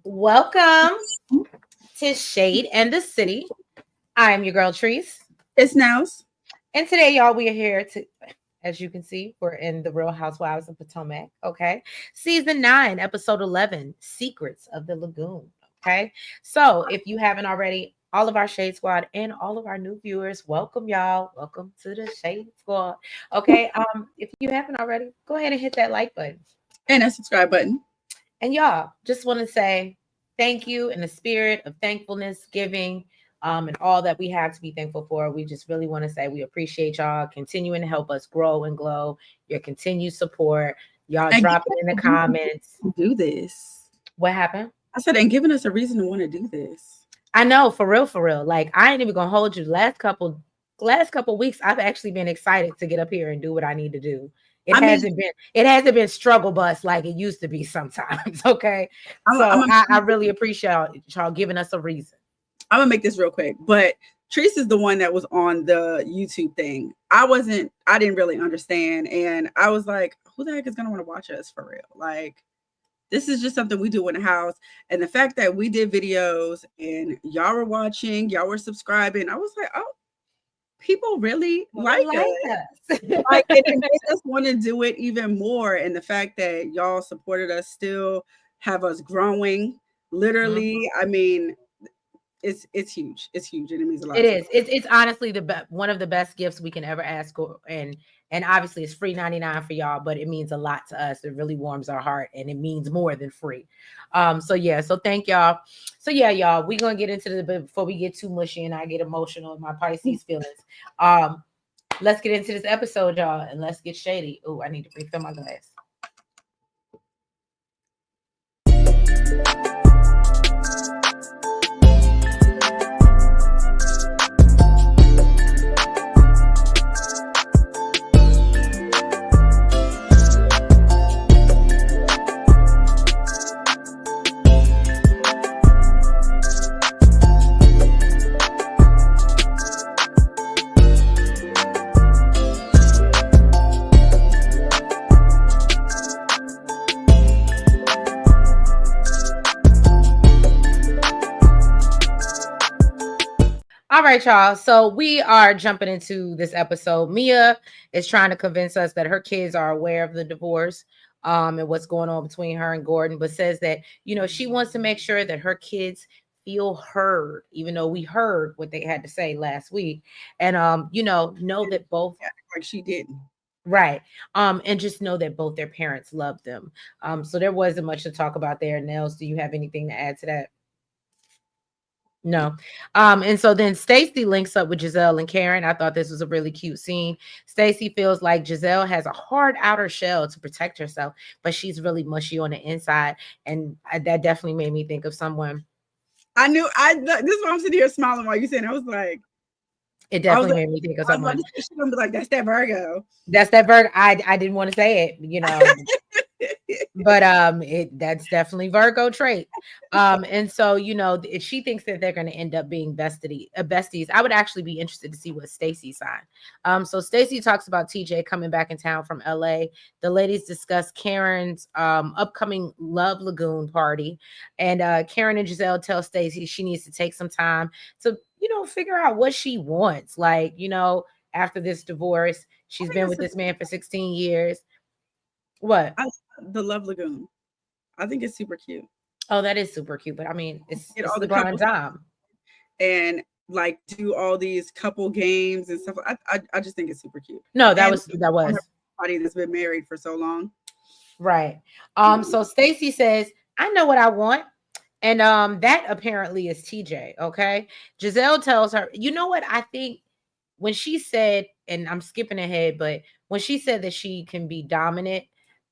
Welcome to Shade and the City. I am your girl Treese. It's Nows. And today, y'all, we are here to, as you can see, we're in the Real Housewives of Potomac. Okay. Season 9, episode 11, Secrets of the Lagoon. Okay. So if you haven't already, all of our Shade Squad and all of our new viewers, welcome y'all. Welcome to the Shade Squad. Okay. If you haven't already, go ahead and hit that like button. And a subscribe button. And y'all, just want to say thank you in the spirit of thankfulness, giving, and all that we have to be thankful for. We just really want to say we appreciate y'all continuing to help us grow and glow, your continued support. Y'all And drop it in the comments. do this. What happened? I said, and giving us a reason to want to do this. I know, for real, for real. Like, I ain't even gonna hold you. Last couple weeks, I've actually been excited to get up here and do what I need to do. It hasn't been struggle bus like it used to be sometimes. Okay. I really appreciate y'all giving us a reason. I'm gonna make this real quick, but Treese is the one that was on the YouTube thing. I didn't really understand. And I was like, who the heck is gonna want to watch us for real? Like, this is just something we do in the house. And the fact that we did videos and y'all were watching, y'all were subscribing, I was like, oh, people really like us. Like, it made us want to do it even more. And the fact that y'all supported us, still have us growing. Literally, I mean, it's huge. It's huge, and it means a lot. It is. It's honestly one of the best gifts we can ever ask for, and obviously it's free 99 for y'all, but it means a lot to us. It really warms our heart, and it means more than free. So thank y'all. So yeah, y'all, we're gonna get into before we get too mushy and I get emotional in my Pisces feelings. Let's get into this episode, y'all, and let's get shady. Oh, I need to refill my glass. All right, y'all. So we are jumping into this episode. Mia is trying to convince us that her kids are aware of the divorce, and what's going on between her and Gordon, but says that, she wants to make sure that her kids feel heard, even though we heard what they had to say last week. And know that both like she didn't. Right. And just know that both their parents love them. So there wasn't much to talk about there. Nels, do you have anything to add to that? No. And so then Stacy links up with Gizelle and Karen. I thought this was a really cute scene. Stacy feels like Gizelle has a hard outer shell to protect herself, but she's really mushy on the inside. And that definitely made me think of someone. This is why I'm sitting here smiling while you saying. I was like, it definitely made me think of someone. She's gonna be like, that's that Virgo. That's that Virgo. I didn't want to say it, but that's definitely Virgo trait. And so if she thinks that they're going to end up being besties, I would actually be interested to see what Stacy signed. So Stacy talks about TJ coming back in town from LA. The ladies discuss Karen's upcoming Love Lagoon party, and Karen and Gizelle tell Stacy she needs to take some time to figure out what she wants. Like, after this divorce, she's been with this man for 16 years. What? The Love Lagoon. I think it's super cute. Oh, that is super cute. But I mean, it's all the grind time. And like do all these couple games and stuff. I just think it's super cute. No, that was somebody that's been married for so long. Right. So Stacy says, I know what I want. And that apparently is TJ. Okay. Gizelle tells her, you know what? I think when she said, and I'm skipping ahead, but when she said that she can be dominant,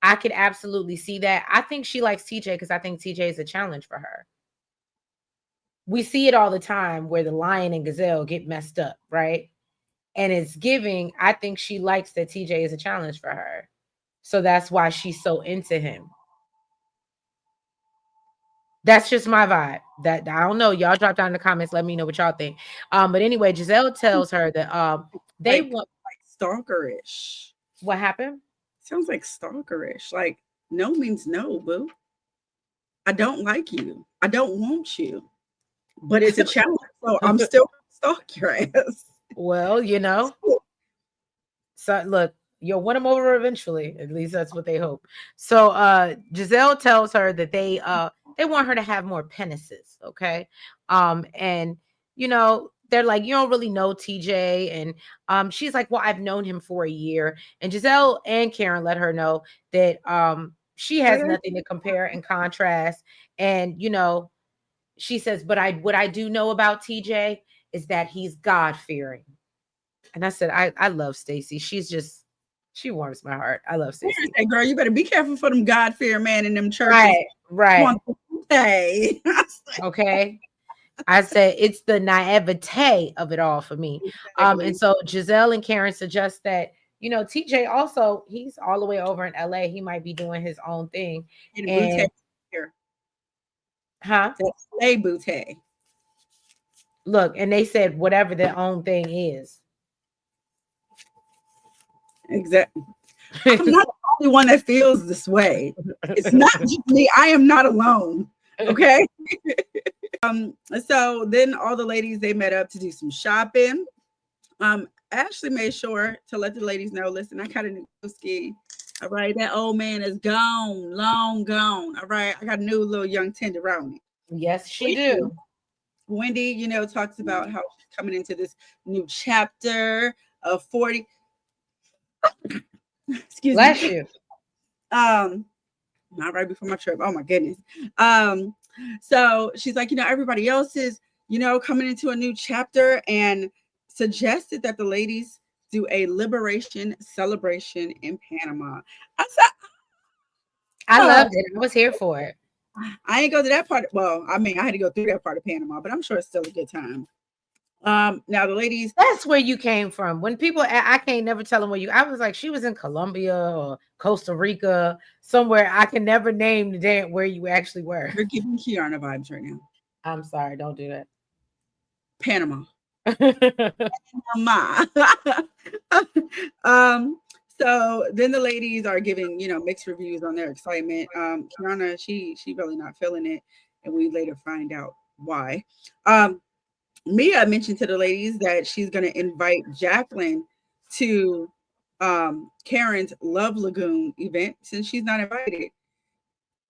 I could absolutely see that. I think she likes TJ because I think TJ is a challenge for her. We see it all the time where the lion and gazelle get messed up, right? And it's giving, I think she likes that TJ is a challenge for her. So that's why she's so into him. That's just my vibe. That I don't know. Y'all drop down in the comments. Let me know what y'all think. But anyway, Gizelle tells her that they want stalkerish. What happened? Sounds like stalkerish. Like no means no, boo. I don't like you. I don't want you, but it's a challenge, so I'm still gonna stalk your ass. Well, so look, you'll win them over eventually. At least that's what they hope. So Gizelle tells her that they want her to have more penises, okay? And they're like, you don't really know TJ. And she's like, well, I've known him for a year. And Gizelle and Karen let her know that she has nothing to compare and contrast. And she says, but what I do know about TJ is that he's God fearing. And I said, I love Stacy. She warms my heart. I love Stacy. Hey, girl, you better be careful for them God fear man in them churches. Right. Hey. Okay. I said it's the naivete of it all for me. Exactly. And so Gizelle and Karen suggest that, TJ also, he's all the way over in LA. He might be doing his own thing. And here. Huh? That's a booty. Look, and they said whatever their own thing is. Exactly. I'm not the only one that feels this way. It's not just me. I am not alone. Okay. So then all the ladies, they met up to do some shopping. Ashley made sure to let the ladies know, listen, I got a new ski. All right, that old man is gone, long gone. All right, I got a new little young tenderoni. Yes, she do. Wendy, talks about how she's coming into this new chapter of 40. Excuse Bless me. you. Not right before my trip. Oh my goodness. So she's like, everybody else is, coming into a new chapter, and suggested that the ladies do a liberation celebration in Panama. I said, I loved it. I was here for it. I ain't go to that part. Well, I mean, I had to go through that part of Panama, but I'm sure it's still a good time. Now the ladies, that's where you came from. When people, I can't never tell them where I was like, she was in Colombia or Costa Rica, somewhere. I can never name the day where you actually were. You're giving Kiana vibes right now. I'm sorry, don't do that. Panama. Panama. So then the ladies are giving, mixed reviews on their excitement. Kiana, she really not feeling it, and we later find out why. Mia mentioned to the ladies that she's going to invite Jacqueline to Karen's Love Lagoon event since she's not invited.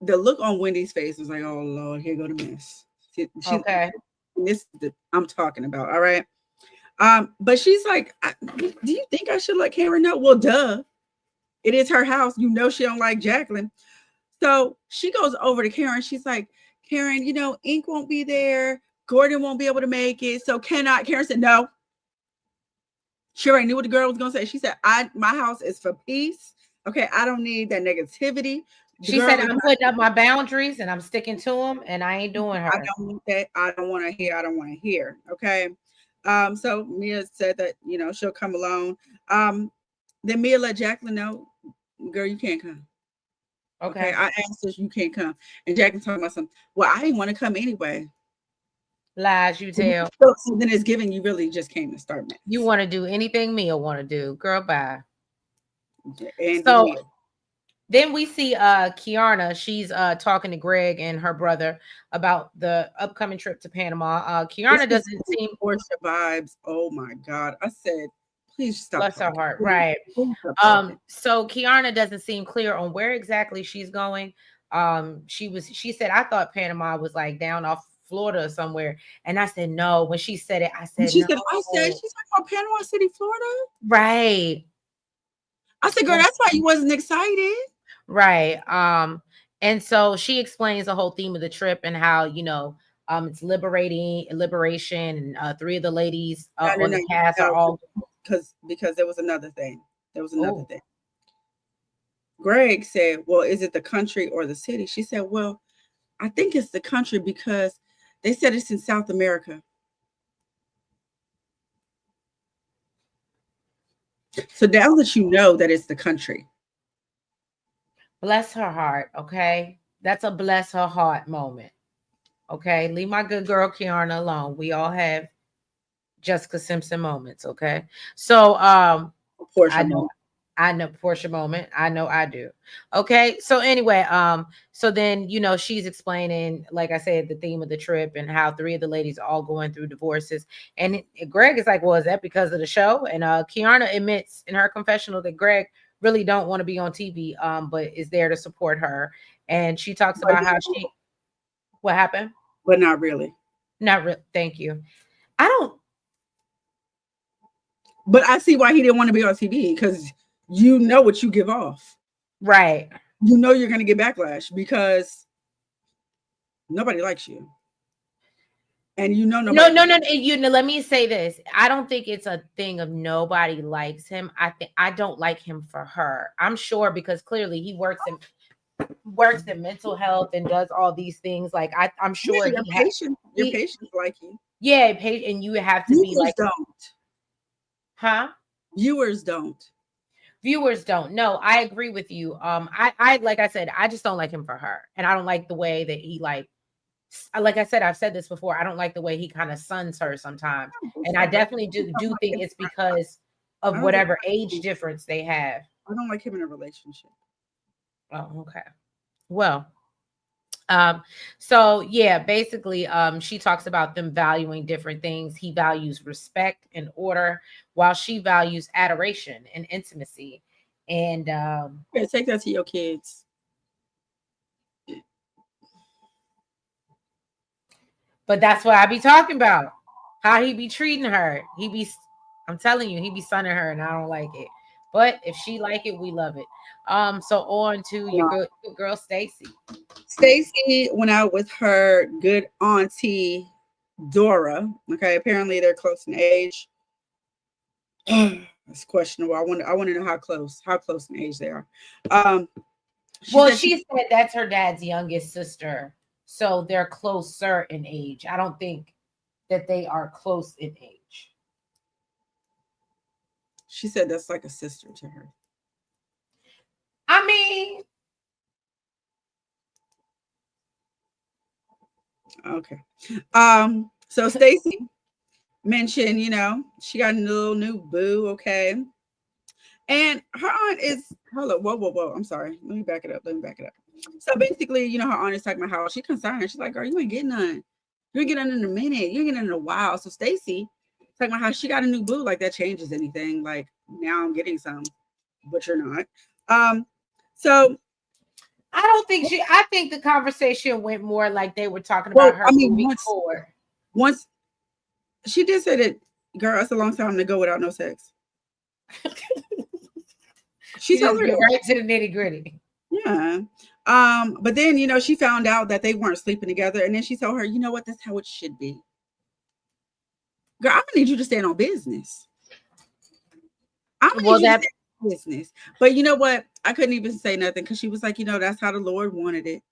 The look on Wendy's face was like, oh Lord, here go the mess. Okay. This I'm talking about. All right. But she's like, do you think I should let Karen know? Well, duh. It is her house. She don't like Jacqueline. So she goes over to Karen. She's like, Karen, Ink won't be there. Gordon won't be able to make it. So cannot. Karen said, no. She already knew what the girl was going to say. She said, my house is for peace. Okay. I don't need that negativity. She said, I'm putting up my boundaries and I'm sticking to them, and I ain't doing her. I don't want that. I don't want to hear. I don't want to hear. Okay. So Mia said that, she'll come alone. Then Mia let Jacqueline know, girl, you can't come. Okay. I asked her, you can't come. And Jacqueline talking about something. Well, I didn't want to come anyway. Lies you tell. So then it's giving you really just came to start mess. You want to do anything Mia want to do. Girl, bye. And so then we see Kiana. She's talking to Greg and her brother about the upcoming trip to Panama. Kiana doesn't seem Portia vibes. Oh my God. I said, please stop. Bless her heart. Right. So Kiana doesn't seem clear on where exactly she's going. She said, I thought Panama was like down off Florida or somewhere. And I said, no. When she said it, I said, she's talking about Panama City, Florida. Right. I said, girl, that's why you wasn't excited. Right. And so she explains the whole theme of the trip and how, it's liberation, and 3 of the ladies on the cast are all because there was another thing. Thing. Greg said, well, is it the country or the city? She said, well, I think it's the country because they said it's in South America. So now that you know that it's the country. Bless her heart, okay? That's a bless her heart moment. Okay, leave my good girl Kiana alone. We all have Jessica Simpson moments, okay? So I I know Portia moment. I know I do. Okay. So anyway, so then she's explaining, like I said, the theme of the trip and how three of the ladies are all going through divorces. And Greg is like, well, is that because of the show? And Kiana admits in her confessional that Greg really don't want to be on TV, but is there to support her. And she talks But about how she what happened? not really. Not real. Thank you. I don't. But I see why he didn't want to be on TV, because you know what you give off. Right. You know you're going to get backlash because nobody likes you. And you know No, nobody. no, no. Let me say this. I don't think it's a thing of nobody likes him. I think I don't like him for her. I'm sure because clearly he works in mental health and does all these things. Like I'm Yeah, sure your he patients like you. yeah, and you have to be Viewers like, don't. huh? Viewers don't. Viewers don't. No, I agree with you. I like I said, I just don't like him for her, and I don't like the way that he like I said, I've said this before. I don't like the way he kind of suns her sometimes, and I definitely do think it's because I of don't think whatever age difference they have. I don't like him in a relationship. Oh, okay. Well, um, so yeah, basically, she talks about them valuing different things. He values respect and order, while she values adoration and intimacy. And Yeah, take that to your kids. but that's what I be talking about. How he be treating her. I'm telling you, he be sunning her, and I don't like it. But if she like it, we love it. So on to your No. good girl Stacy. Stacy went out with her good auntie Dora. Okay, apparently they're close in age. It's questionable. I want to know how close in age they are. Um, she Well, said she she said that's her dad's youngest sister, so they're closer in age. I don't think that they are close in age. she said that's like a sister to her. I mean, Okay. So Stacy mentioned, she got a little new boo. Okay, and her aunt is hold up, whoa. I'm sorry. Let me back it up. So basically, her aunt is talking about how she concerned. She's like, girl, you ain't getting none. You ain't getting none in a minute. You ain't getting none in a while. So Stacy talking about how she got a new boo, like that changes anything. Like now I'm getting some, but you're not. Um, so I don't think I think the conversation went more like they were talking well, about her I mean, moving forward. once she did say that, girl, it's a long time to go without no sex. She You told just her get that. right to the nitty gritty. Yeah. But then, she found out that they weren't sleeping together. And then she told her, you know what? That's how it should be. Girl, I'm gonna need you to stand on business. I'm gonna Well, need you to that stand on business. But you know what? I couldn't even say nothing because she was like, that's how the Lord wanted it.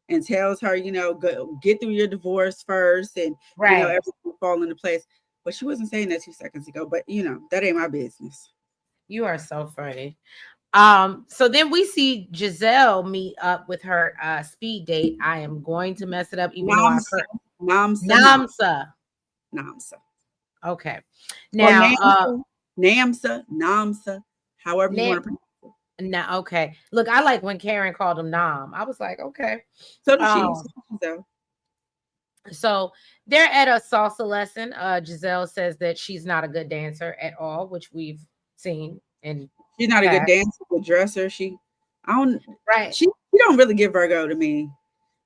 And tells her, go get through your divorce first and right. everything will fall into place. But she wasn't saying that 2 seconds ago. But that ain't my business. You are so funny. So then we see Gizelle meet up with her speed date. I am going to mess it up, even though I've Namsa, heard Namsa, Namsa, Namsa. Namsa. Okay. Or Now, Namsa, however you want to Nam pronounce it. now, okay. Look, I like when Karen called him Nam. I was like, okay. So did she. Um, so they're at a salsa lesson. Giselle says that she's not a good dancer at all, which we've seen in She's not a good past. dancer, good dresser. I don't, Right. she don't really give Virgo to me.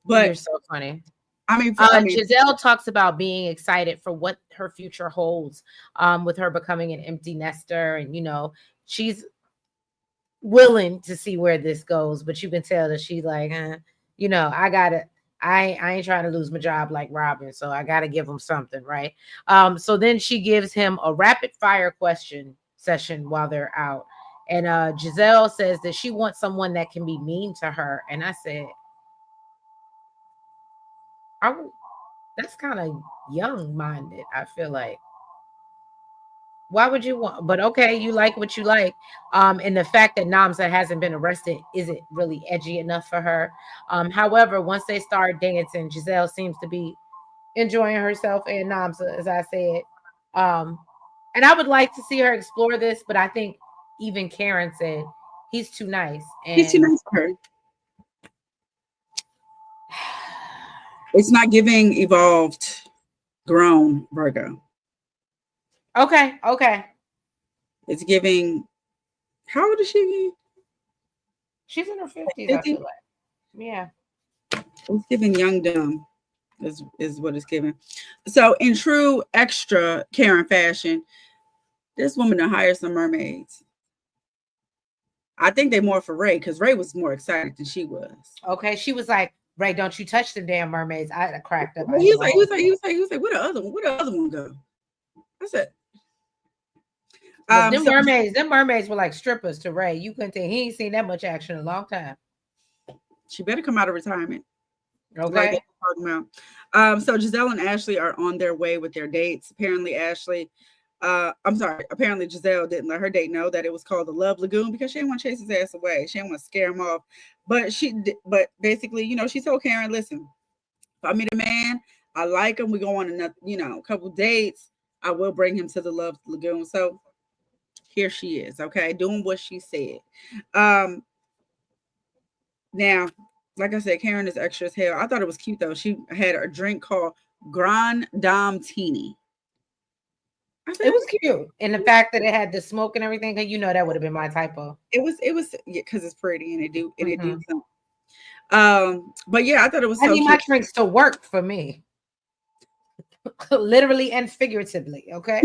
You're But so funny. I mean, Giselle talks about being excited for what her future holds, with her becoming an empty nester, and she's willing to see where this goes, but you can tell that she's like, I gotta. I ain't trying to lose my job like Robin, so I gotta give him something, right? So then she gives him a rapid fire question session while they're out, and Giselle says that she wants someone that can be mean to her, and I said, I, that's kind of young minded. I feel like, why would you want? But okay, you like what you like. And the fact that Namza hasn't been arrested isn't really edgy enough for her. However, once they start dancing, Giselle seems to be enjoying herself and Namza, as I said. Um, and I would like to see her explore this, but I think even Karen said he's too nice. He's too And nice for her. It's not giving evolved, grown Virgo. okay. It's giving. How old is she? She's in her 50s, I 50? feel like. Yeah. It's giving young dumb. Is what it's giving. So in true extra Karen fashion, this woman to hire some mermaids. I think they more for Ray because Ray was more excited than she was. Okay. She was like, Ray, don't you touch the damn mermaids. I cracked up. I He ain't was gonna like, hold you. where the other one go? I said, Look, them so mermaids were like strippers to Ray. You couldn't tell he ain't seen that much action in a long time. she better come out of retirement. Like Okay. they were talking about. So Gizelle and Ashley are on their way with their dates. Apparently, apparently Gizelle didn't let her date know that it was called the Love Lagoon because she didn't want to chase his ass away. She didn't want to scare him off. But basically, she told Karen, listen, if I meet a man, I like him, we go on another, a couple dates, I will bring him to the Love Lagoon. So here she is, okay, doing what she said. Now, like I said, Karen is extra as hell. I thought it was cute though. She had a drink called Grand Dame Teeny. It was cute. And the fact that it had the smoke and everything, that would have been my typo. It was because it's pretty and it do Mhm. something. But yeah, I thought it was I so need my cute. drinks to work for me. Literally and figuratively, okay?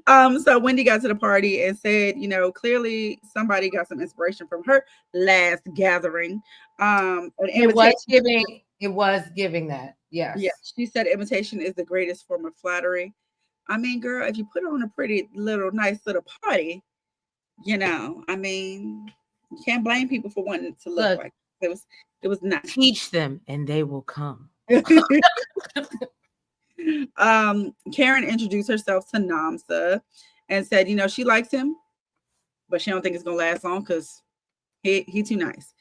So Wendy got to the party and said, clearly somebody got some inspiration from her last gathering. An invitation. It was giving that. Yes. Yeah, she said imitation is the greatest form of flattery. I mean, girl, if you put on a pretty little nice little party, I mean, you can't blame people for wanting to look Look, like it was nice. teach them and they will come. Karen introduced herself to Namsa and said, she likes him, but she don't think it's gonna last long because he too nice.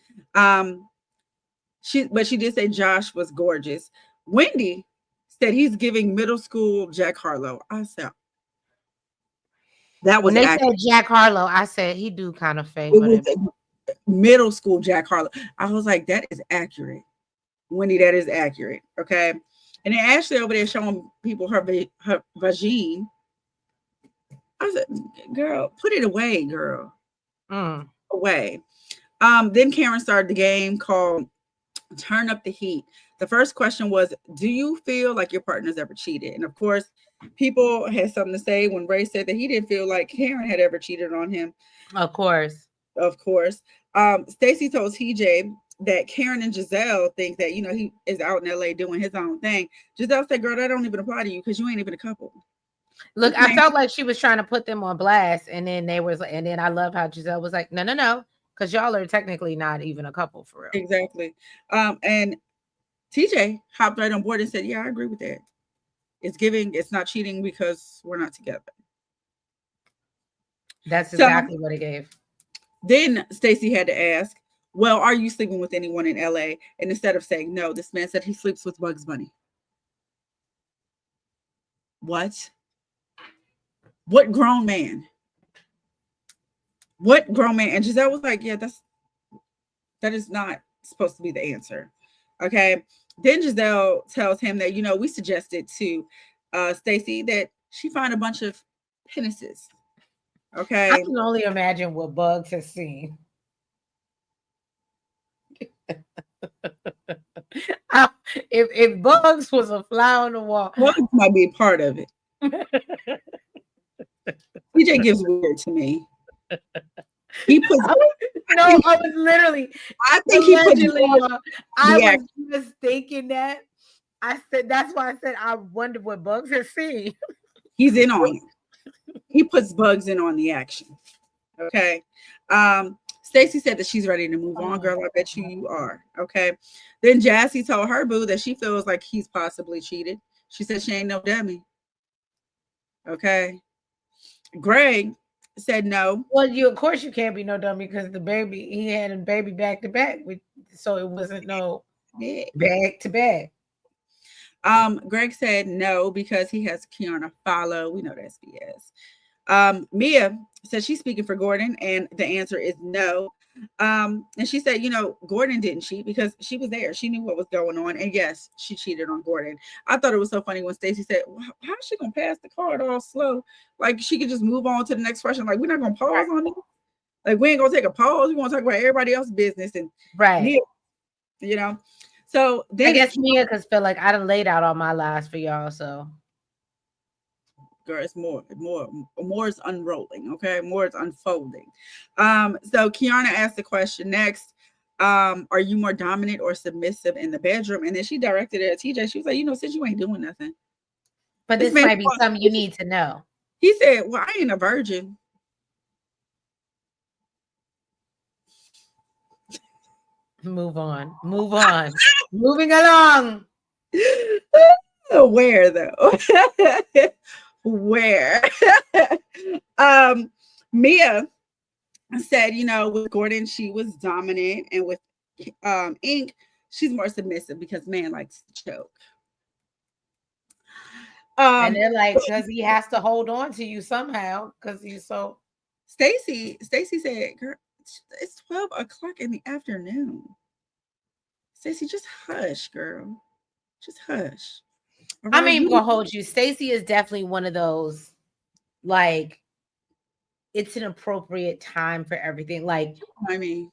She did say Josh was gorgeous. Wendy said he's giving middle school Jack Harlow. I said that When was they accurate. said Jack Harlow, I said he do kind of It favor was them. middle school Jack Harlow. I was like, that is accurate. Wendy, that is accurate. Okay. And then Ashley over there showing people her vagine. I said, girl, put it away, girl. Away. Then Karen started the game called Turn Up the Heat. The first question was, do you feel like your partner's ever cheated? And of course, people had something to say when Ray said that he didn't feel like Karen had ever cheated on him. Of course. Of course. Stacey told TJ that Karen and Gizelle think that, he is out in LA doing his own thing. Gizelle said, girl, that don't even apply to you because you ain't even a couple. Look, I felt like she was trying to put them on blast, and then I love how Gizelle was like, no, because y'all are technically not even a couple for real. Exactly. And TJ hopped right on board and said, yeah, I agree with that. It's not cheating because we're not together. That's exactly what it gave. Then Stacey had to ask, well, are you sleeping with anyone in LA? And instead of saying no, this man said he sleeps with Bugs Bunny. What? What grown man? What grown man? And Gizelle was like, yeah, that is not supposed to be the answer. Okay. Then Gizelle tells him that, we suggested to Stacey that she find a bunch of penises. Okay. I can only imagine what Bugs has seen. If Bugs was a fly on the wall, Bugs might be a part of it. TJ gives weird to me. He puts. I was literally. I think he puts. I was just thinking that. I said that's why I said I wonder what Bugs has seen. He's in on it. He puts Bugs in on the action. Okay. Stacey said that she's ready to move on, girl. I bet you are. Okay. Then Jassy told her boo that she feels like he's possibly cheated. She said she ain't no dummy. Okay. Greg said no. Well, of course you can't be no dummy because he had a baby back to back, so it wasn't no back to back. Greg said no because he has Kiana follow. We know that's BS. Mia said she's speaking for Gordon, and the answer is no. And she said, Gordon didn't cheat because she was there. She knew what was going on, and yes, she cheated on Gordon. I thought it was so funny when Stacey said, well, "How's she gonna pass the card all slow? Like she could just move on to the next question. Like we're not gonna pause on this. Like we ain't gonna take a pause. We want to talk about everybody else's business and Right. you know." So I then guess Mia cause feel like I done laid out all my lies for y'all. So girl, it's more is unrolling. Okay, more is unfolding. So Kiana asked the question next. Are you more dominant or submissive in the bedroom? And then she directed it at TJ. She was like, since you ain't doing nothing, but this this man, might be something you need to know. he said, well, I ain't a virgin. Move on. Move on. Moving along. Where though? Where? Mia said, with Gordon, she was dominant, and with Ink, she's more submissive because man likes to choke. And they're like, because he has to hold on to you somehow, because he's so. Stacy said, girl, it's 12 o'clock in the afternoon. Stacy, just hush, girl. Just hush. All I'm right, even gonna hold you. Stacey is definitely one of those, like, it's an appropriate time for everything. Like, I mean,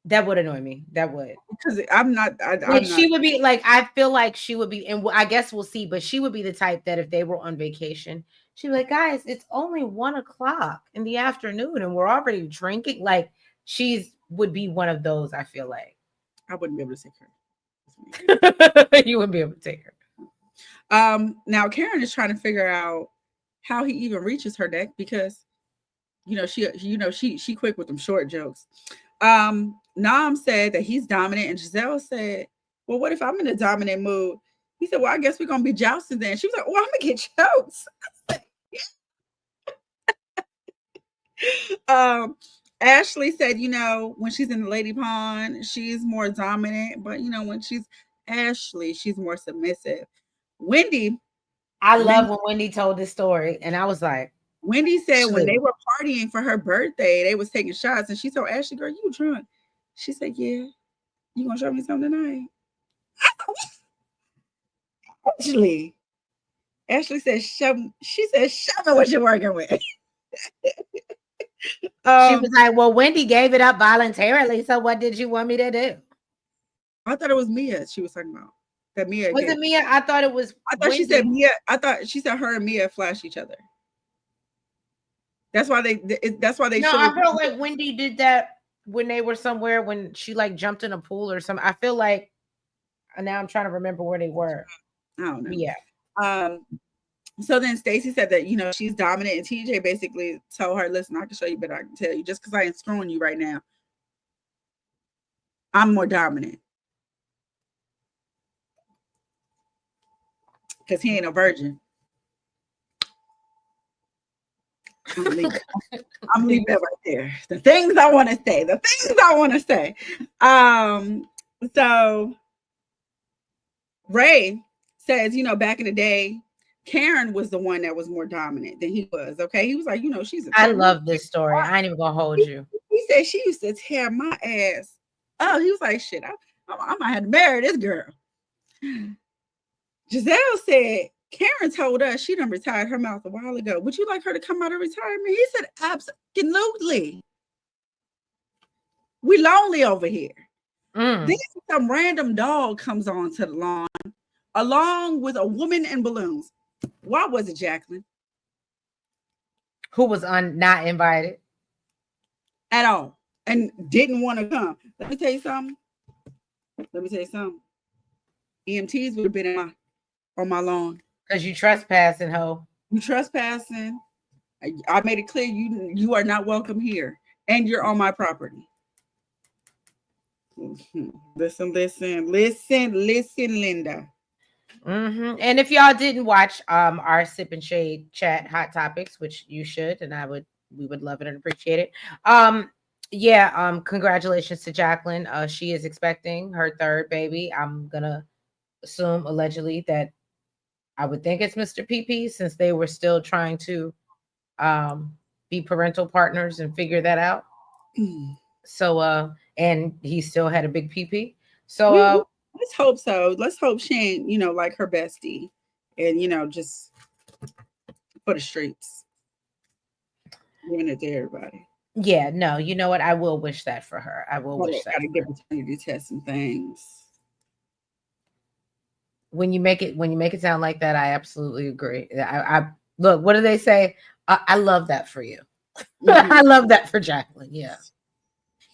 that would annoy me. That would. because I'm not. Like, she would be like, I feel like she would be, and I guess we'll see, but she would be the type that if they were on vacation, she'd be like, guys, it's only 1 o'clock in the afternoon and we're already drinking. Like, she's would be one of those, I feel like. I wouldn't be able to take her. You wouldn't be able to take her. Now Karen is trying to figure out how he even reaches her neck because she quick with them short jokes. Nam said that he's dominant, and Gizelle said, well, what if I'm in a dominant mood? He said, well, I guess we're gonna be jousting then. She was like, well, I'm gonna get chokes. Ashley said, when she's in the lady pond, she's more dominant, but when she's Ashley, she's more submissive. I love when Wendy told this story, and I was like, Wendy said when they were partying for her birthday, they was taking shots, and she told Ashley, girl, you drunk? She said, yeah. You gonna show me something tonight? Ashley said, show me what you're working with. She was like, well, Wendy gave it up voluntarily, so what did you want me to do? I thought it was Mia she was talking about. That Mia was it Mia? I thought it was. I thought Wendy. She said Mia. I thought she said her and Mia flashed each other. That's why they. No, I feel like Wendy did that when they were somewhere when she like jumped in a pool or something. I feel like now I'm trying to remember where they were. I don't know. Yeah. So then Stacey said that she's dominant, and TJ basically told her, "Listen, I can show you, but I can tell you just because I ain't screwing you right now, I'm more dominant because he ain't a virgin." I'm leaving that right there. The things I want to say. So Ray says, back in the day, Karen was the one that was more dominant than he was. Okay. He was like, she's I love this story. I ain't even gonna hold you. He said she used to tear my ass. Oh, he was like, shit, I might have to marry this girl. Gizelle said, Karen told us she done retired her mouth a while ago. Would you like her to come out of retirement? He said, absolutely. We lonely over here. Then some random dog comes on to the lawn along with a woman and balloons. Why was it Jacqueline? Who was not invited at all and didn't want to come. Let me tell you something. EMTs would have been on my lawn. Because you trespassing, ho. You trespassing. I made it clear you are not welcome here, and you're on my property. Listen, Linda. And if y'all didn't watch our Sip and Shade chat hot topics, which you should, and we would love it and appreciate it. Congratulations to Jacqueline. She is expecting her third baby. I'm gonna assume allegedly that I would think it's Mr. PP since they were still trying to be parental partners and figure that out. So and he still had a big PP. So let's hope so. Let's hope she ain't, like her bestie, and just for the streets, giving it to everybody. yeah, no, you know what? I will wish that for her. I will wish that Gotta for get her. paternity tests and things. When you make it sound like that, I absolutely agree. I look, what do they say? I love that for you. I love that for Jacqueline. Yeah.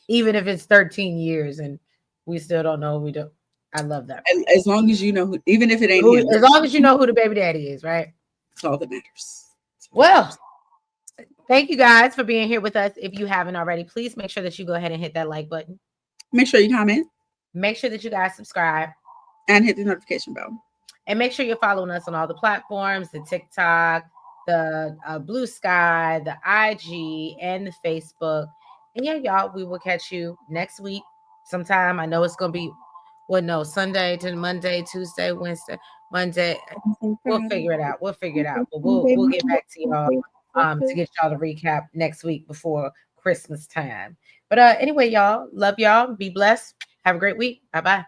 Even if it's 13 years and we still don't know, we don't. I love that. As long as you know who, even if it ain't him, As long as you know who the baby daddy is, right? that's all that matters. Well, thank you guys for being here with us. If you haven't already, please make sure that you go ahead and hit that like button. Make sure you comment. Make sure that you guys subscribe. And hit the notification bell. And make sure you're following us on all the platforms, the TikTok, the BlueSky, the IG, and the Facebook. And yeah, y'all, we will catch you next week sometime. I know it's going to be, Sunday to Monday, Tuesday, Wednesday, Monday. We'll figure it out. We'll figure it out. But we'll get back to y'all to get y'all the recap next week before Christmas time. But anyway, y'all, love y'all. Be blessed. Have a great week. Bye-bye.